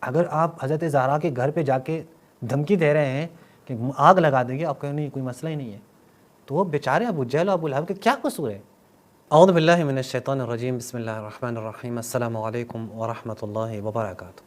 اگر آپ حضرت زہرا کے گھر پہ جا کے دھمکی دے رہے ہیں کہ آگ لگا دیں گے، آپ کہیں نہیں کوئی مسئلہ ہی نہیں ہے، تو وہ بیچارے ابو جہل و ابو لہب کے کیا قصور ہے؟ اعوذ باللہ من الشیطان الرجیم، بسم اللہ الرحمن الرحیم، السلام علیکم ورحمۃ اللہ وبرکاتہ۔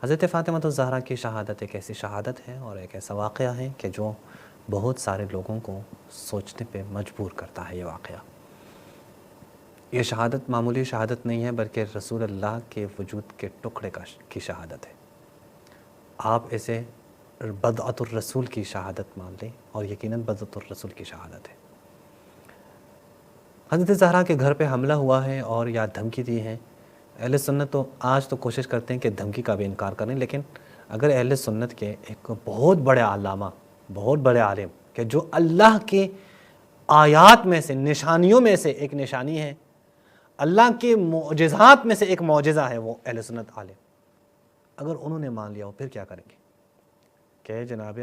حضرت فاطمہ الزہرا کی شہادت ایک ایسی شہادت ہے اور ایک ایسا واقعہ ہے کہ جو بہت سارے لوگوں کو سوچنے پہ مجبور کرتا ہے۔ یہ واقعہ، یہ شہادت معمولی شہادت نہیں ہے، بلکہ رسول اللہ کے وجود کے ٹکڑے کی شہادت ہے۔ آپ اسے بدعت الرسول کی شہادت مان لیں، اور یقیناً بدعت الرسول کی شہادت ہے۔ حضرت زہرا کے گھر پہ حملہ ہوا ہے اور یا دھمکی دی ہے۔ اہل سنت تو آج تو کوشش کرتے ہیں کہ دھمکی کا بھی انکار کریں، لیکن اگر اہل سنت کے ایک بہت بڑے علامہ، بہت بڑے عالم کہ جو اللہ کے آیات میں سے، نشانیوں میں سے ایک نشانی ہے، اللہ کے معجزات میں سے ایک معجزہ ہے وہ اہل سنت عالم، اگر انہوں نے مان لیا ہو پھر کیا کریں گے؟ کہ جناب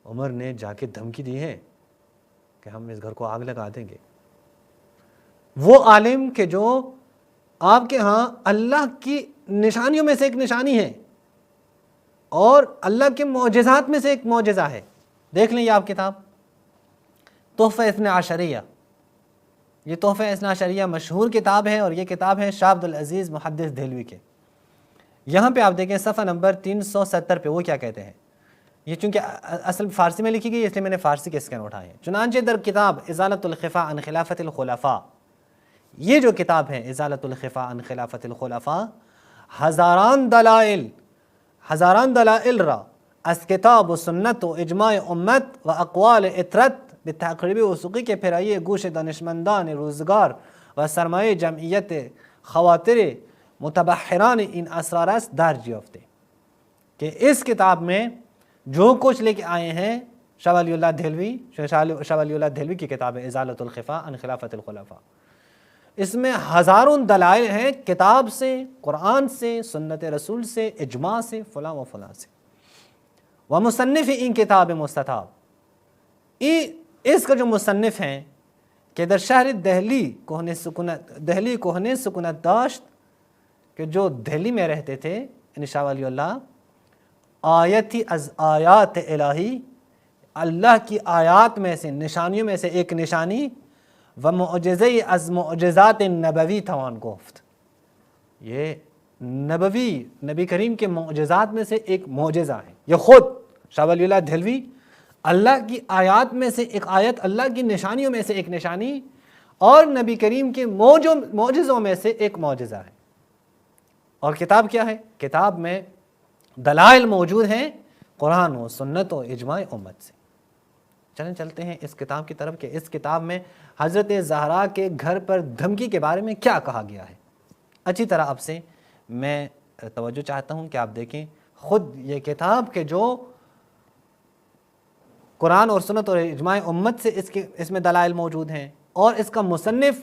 عمر نے جا کے دھمکی دی ہے کہ ہم اس گھر کو آگ لگا دیں گے۔ وہ عالم کہ جو آپ کے ہاں اللہ کی نشانیوں میں سے ایک نشانی ہے اور اللہ کے معجزات میں سے ایک معجزہ ہے۔ دیکھ لیں یہ آپ کتاب تحفہ اثنا عشریہ، یہ تحفہ اثنا عشریہ مشہور کتاب ہے، اور یہ کتاب ہے شاہ عبد العزیز محدث دہلوی کے۔ یہاں پہ آپ دیکھیں صفحہ نمبر 370 پہ وہ کیا کہتے ہیں۔ یہ چونکہ اصل فارسی میں لکھی گئی اس لیے میں نے فارسی کے اسکین اٹھائے ہیں۔ چنانچہ در کتاب ازالۃ الخفا عن خلافت الخلفاء، یہ جو کتاب ہے ازالۃ الخفا عن خلافت الخلفاء، ہزاران دلائل را از کتاب و سنت و اجماع امت و اقوال اطرت به تقریب وثوقی کے پھرائیے گوش دانشمندان روزگار و سرمایہ جمعیت خواطر متبحران این اسرار است درج یافته، کہ اس کتاب میں جو کچھ لے کے آئے ہیں شاہ ولی اللہ دہلوی کی کتاب ہے ازالۃ الخفا عن خلافت الخلفاء، اس میں ہزاروں دلائل ہیں کتاب سے، قرآن سے، سنت رسول سے، اجماع سے، فلاں و فلاں سے۔ ومصنف این کتاب مستطاب، اس کا جو مصنف ہیں کہ در شہر دہلی کوہنے سکونت داشت، کہ جو دہلی میں رہتے تھے یعنی شاہ ولی اللہ، آیتی از آیات الہی، اللہ کی آیات میں سے، نشانیوں میں سے ایک نشانی، و معجزہ از معجزات نبوی توان گفت، یہ نبی کریم کے معجزات میں سے ایک معجزہ ہے۔ یہ خود شاہ ولی اللہ دہلوی اللہ کی آیات میں سے ایک آیت، اللہ کی نشانیوں میں سے ایک نشانی، اور نبی کریم کے معجزوں میں سے ایک معجزہ ہے۔ اور کتاب کیا ہے؟ کتاب میں دلائل موجود ہیں قرآن و سنت و اجماع امت سے۔ چلتے ہیں اس کتاب کی طرف کہ اس کتاب میں حضرت زہرا کے گھر پر دھمکی کے بارے میں کیا کہا گیا ہے۔ اچھی طرح آپ سے میں توجہ چاہتا ہوں کہ آپ دیکھیں خود یہ کتاب کہ جو قرآن اور سنت اور اجماع امت سے اس میں دلائل موجود ہیں، اور اس کا مصنف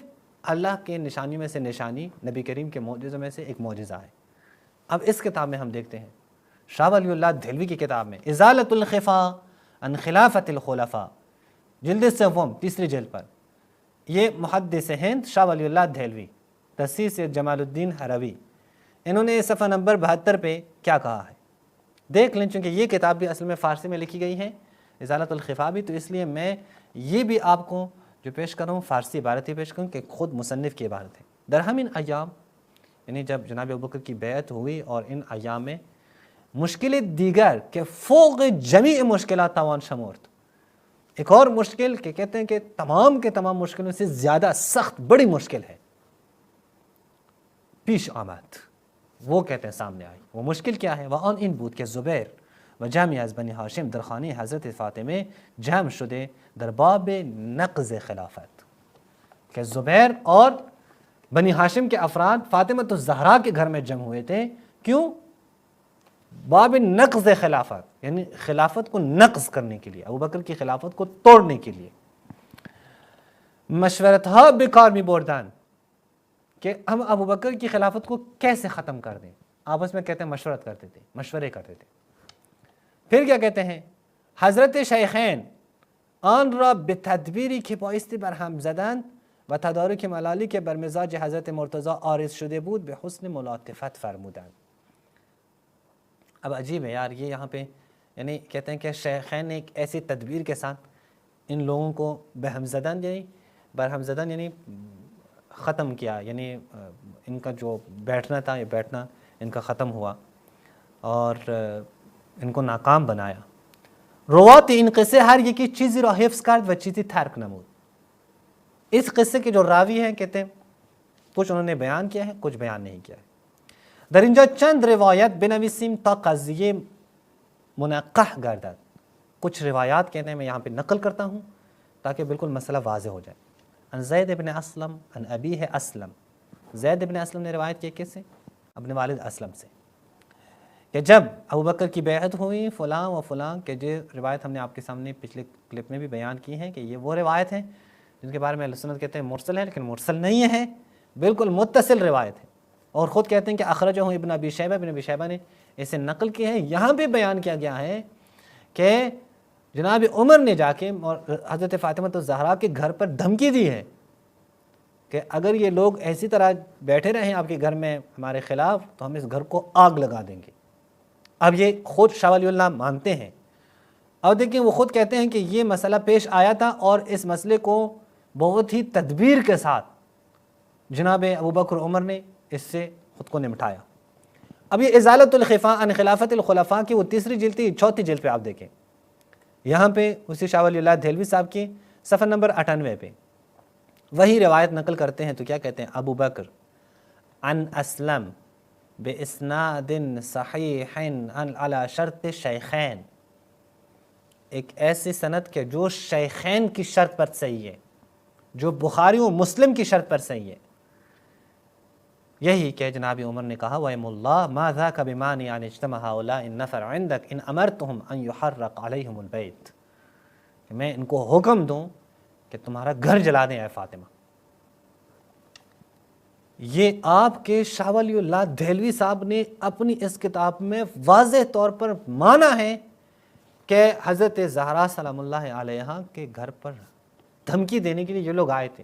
اللہ کے نشانیوں میں سے نشانی، نبی کریم کے معجزوں میں سے ایک معجزہ ہے۔ اب اس کتاب میں ہم دیکھتے ہیں شاہ ولی اللہ دہلوی کی کتاب میں ازالۃ الخفا عن خلافت الخلفاء، جلد سوم، تیسری جلد پر، یہ محدث ہند شاہ ولی اللہ دہلوی، تاسیس جمال الدین ہروی، انہوں نے صفحہ نمبر 72 پہ کیا کہا ہے دیکھ لیں۔ چونکہ یہ کتاب بھی اصل میں فارسی میں لکھی گئی ہے، ازالۃ الخفا بھی، تو اس لیے میں یہ بھی آپ کو جو پیش کروں فارسی عبارت ہی پیش کروں کہ خود مصنف کی عبارت ہے۔ درہم ان ایام، یعنی جب جناب ابوبکر کی بیعت ہوئی، اور ان ایام میں مشکل دیگر کہ فوق جمیع مشکلات توان شمرد، ایک اور مشکل کہ کہتے ہیں کہ تمام کے تمام مشکلوں سے زیادہ سخت بڑی مشکل ہے پیش آمد، وہ کہتے ہیں سامنے آئی۔ وہ مشکل کیا ہے؟ وہ آن این بود کہ زبیر و جمعی از بنی ہاشم در خانه حضرت فاطمه جمع شده در باب نقض خلافت، کہ زبیر اور بنی ہاشم کے افراد فاطمہ الزہرا کے گھر میں جمع ہوئے تھے۔ کیوں؟ باب نقض خلافت، یعنی خلافت کو نقض کرنے کے لیے، ابوبکر کی خلافت کو توڑنے کے لیے۔ مشورتها بیکار می بردن، کہ ہم ابوبکر کی خلافت کو کیسے ختم کر دیں، آپس میں کہتے ہیں مشورت کرتے تھے، مشورے کرتے تھے۔ پھر کیا کہتے ہیں؟ حضرت شیخین آن را به تدبیری که بایستی بر هم زدند و تدارک ملالی که بر مزاج حضرت مرتضی عارض شده بود به حسن ملاطفت فرمودند، اب عجیب ہے یار، یہ یہاں پہ یعنی کہتے ہیں کہ شیخین نے ایک ایسی تدبیر کے ساتھ ان لوگوں کو برہم زدن یعنی ختم کیا، یعنی ان کا جو بیٹھنا تھا یہ بیٹھنا ان کا ختم ہوا اور ان کو ناکام بنایا. روات این قصه هر یکی چیزی را حفظ کرد و چیزی ترک نمود. اس قصے کے جو راوی ہیں کہتے ہیں کچھ انہوں نے بیان کیا ہے، کچھ بیان نہیں کیا ہے. در اینجا چند روایت بنویسیم تا قضیه منقح گردد. کچھ روایات کہتے ہیں میں یہاں پہ نقل کرتا ہوں تاکہ بالکل مسئلہ واضح ہو جائے. ان زید ابن اسلم ان ابیہ اسلم، زید ابن اسلم نے روایت کی کس سے؟ اپنے والد اسلم سے، کہ جب ابوبکر کی بیعت ہوئی فلاں و فلاں، کہ جو روایت ہم نے آپ کے سامنے پچھلے کلپ میں بھی بیان کی ہیں کہ یہ وہ روایت ہیں جن کے بارے میں اہل سنت کہتے ہیں مرسل ہے، لیکن مرسل نہیں ہے، بالکل متصل روایت ہے. اور خود کہتے ہیں کہ اخرجہ ابن ابی شیبہ نے اسے نقل کی ہے. یہاں پہ بیان کیا گیا ہے کہ جناب عمر نے جا کے حضرت فاطمہ الزہرا کے گھر پر دھمکی دی ہے کہ اگر یہ لوگ ایسی طرح بیٹھے رہیں آپ کے گھر میں ہمارے خلاف تو ہم اس گھر کو آگ لگا دیں گے. اب یہ خود شاہ ولی اللہ مانتے ہیں. اب دیکھیں وہ خود کہتے ہیں کہ یہ مسئلہ پیش آیا تھا اور اس مسئلے کو بہت ہی تدبیر کے ساتھ جناب ابوبکر عمر نے اس سے خود کو نمٹایا. اب یہ ازالۃ الخفا عن خلافت الخلفاء کی وہ تیسری جلد تھی، چوتھی جلد پہ آپ دیکھیں یہاں پہ اسی شاہ ولی اللہ دہلوی صاحب کی صفحہ نمبر 98 پہ وہی روایت نقل کرتے ہیں. تو کیا کہتے ہیں؟ ابو بکر عن اسلم باسناد صحیح علی شرط شیخین، ایک ایسی سند کہ جو شیخین کی شرط پر صحیح ہے، جو بخاری و مسلم کی شرط پر صحیح ہے. یہی کہ جناب عمر نے کہا وَإِمُ اللَّهِ مَا ذَاكَ بِمَانِعٍ أَنْ يَجْتَمِعَ هَؤُلَاءِ النَّفَرَ عِنْدَكَ إِنْ أَمَرْتُهُمْ أَنْ يُحَرَّقَ عَلَيْهِمُ الْبَيْتِ، کہ میں ان کو حکم دوں کہ تمہارا گھر جلا دیں اے فاطمہ. یہ آپ کے شاہ ولی اللہ دہلوی صاحب نے اپنی اس کتاب میں واضح طور پر مانا ہے کہ حضرت زہرا سلام اللہ علیہا کے گھر پر دھمکی دینے کے لیے یہ لوگ آئے تھے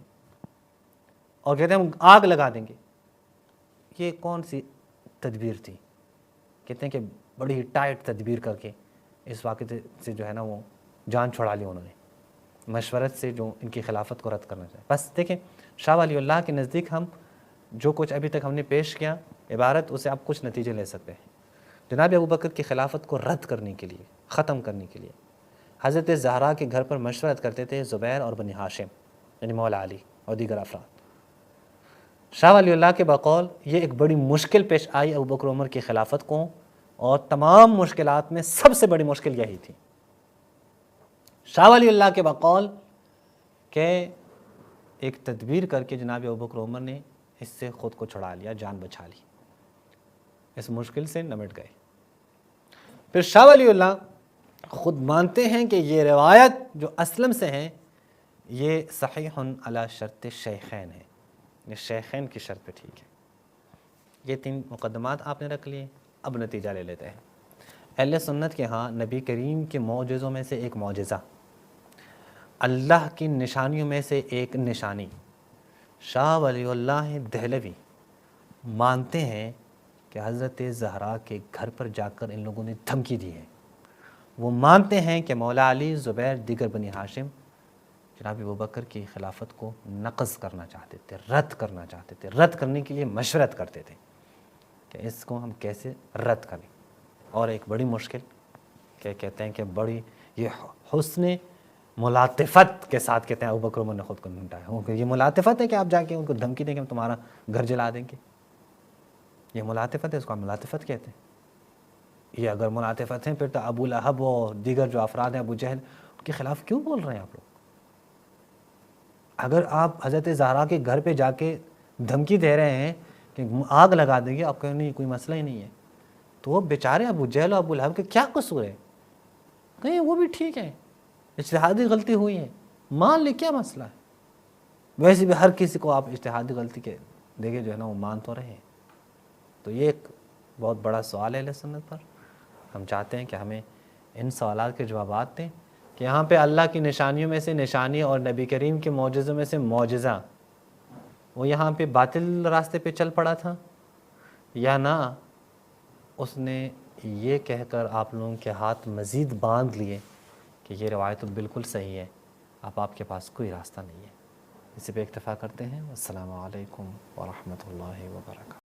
اور کہتے ہیں ہم آگ لگا دیں گے. یہ کون سی تدبیر تھی؟ کہتے ہیں کہ بڑی ہی ٹائٹ تدبیر کر کے اس واقعے سے جو ہے نا وہ جان چھڑا لی انہوں نے، مشورت سے جو ان کی خلافت کو رد کرنا چاہے. بس دیکھیں شاہ ولی اللہ کے نزدیک ہم جو کچھ ابھی تک ہم نے پیش کیا عبارت، اسے آپ کچھ نتیجے لے سکتے ہیں. جناب ابوبکر کی خلافت کو رد کرنے کے لیے، ختم کرنے کے لیے حضرت زہرا کے گھر پر مشورت کرتے تھے زبیر اور بنی ہاشم یعنی مولا علی اور دیگر افراد. شاہ ولی اللہ کے بقول یہ ایک بڑی مشکل پیش آئی ابوبکر عمر کی خلافت کو، اور تمام مشکلات میں سب سے بڑی مشکل یہی تھی. شاہ ولی اللہ کے بقول کہ ایک تدبیر کر کے جناب ابوبکر عمر نے اس سے خود کو چھڑا لیا، جان بچا لی، اس مشکل سے نمٹ گئے. پھر شاہ ولی اللہ خود مانتے ہیں کہ یہ روایت جو اسلم سے ہیں یہ صحیح علی شرط شیخین ہے، یہ شیخین کی شرط پہ ٹھیک ہے. یہ 3 مقدمات آپ نے رکھ لیے. اب نتیجہ لے لیتے ہیں. اہل سنت کے ہاں نبی کریم کے معجزوں میں سے ایک معجزہ، اللہ کی نشانیوں میں سے ایک نشانی، شاہ ولی اللہ دہلوی مانتے ہیں کہ حضرت زہرا کے گھر پر جا کر ان لوگوں نے دھمکی دی ہے. وہ مانتے ہیں کہ مولا علی، زبیر، دیگر بنی ہاشم جناب ابوبکر کی خلافت کو نقض کرنا چاہتے تھے، رد کرنا چاہتے تھے، رد کرنے کے لیے مشورت کرتے تھے کہ اس کو ہم کیسے رد کریں. اور ایک بڑی مشکل کہ کہتے ہیں کہ بڑی یہ حسن ملاطفت کے ساتھ کہتے ہیں ابوبکر عمر نے خود کو نمٹایا. یہ ملاطفت ہے کہ آپ جا کے ان کو دھمکی دیں کہ ہم تمہارا گھر جلا دیں گے. یہ ملاطفت ہے، اس کو ہم ملاطفت کہتے ہیں. یہ اگر ملاطفت ہیں پھر تو ابو لہب اور دیگر جو افراد ہیں، ابو جہل، ان کے خلاف کیوں بول رہے ہیں آپ لوگ؟ اگر آپ حضرت زہرا کے گھر پہ جا کے دھمکی دے رہے ہیں کہ آگ لگا دیں گے، آپ کہیں نہیں کوئی مسئلہ ہی نہیں ہے، تو وہ بیچارے ابو جہل اور ابو لہب کے کیا قصور ہے؟ کہیں وہ بھی ٹھیک ہے، اجتہادی غلطی ہوئی ہے، مان لے، کیا مسئلہ ہے؟ ویسے بھی ہر کسی کو آپ اجتہادی غلطی کے دیکھے جو ہے نا وہ مان تو رہے ہیں. تو یہ ایک بہت بڑا سوال ہے اہل سنت پر. ہم چاہتے ہیں کہ ہمیں ان سوالات کے جوابات دیں کہ یہاں پہ اللہ کی نشانیوں میں سے نشانی اور نبی کریم کے معجزوں میں سے معجزہ وہ یہاں پہ باطل راستے پہ چل پڑا تھا یا نہ اس نے یہ کہہ کر آپ لوگوں کے ہاتھ مزید باندھ لیے کہ یہ روایت تو بالکل صحیح ہے، اب آپ کے پاس کوئی راستہ نہیں ہے۔ اسی پہ اکتفا کرتے ہیں۔ السلام علیکم ورحمۃ اللہ وبرکاتہ۔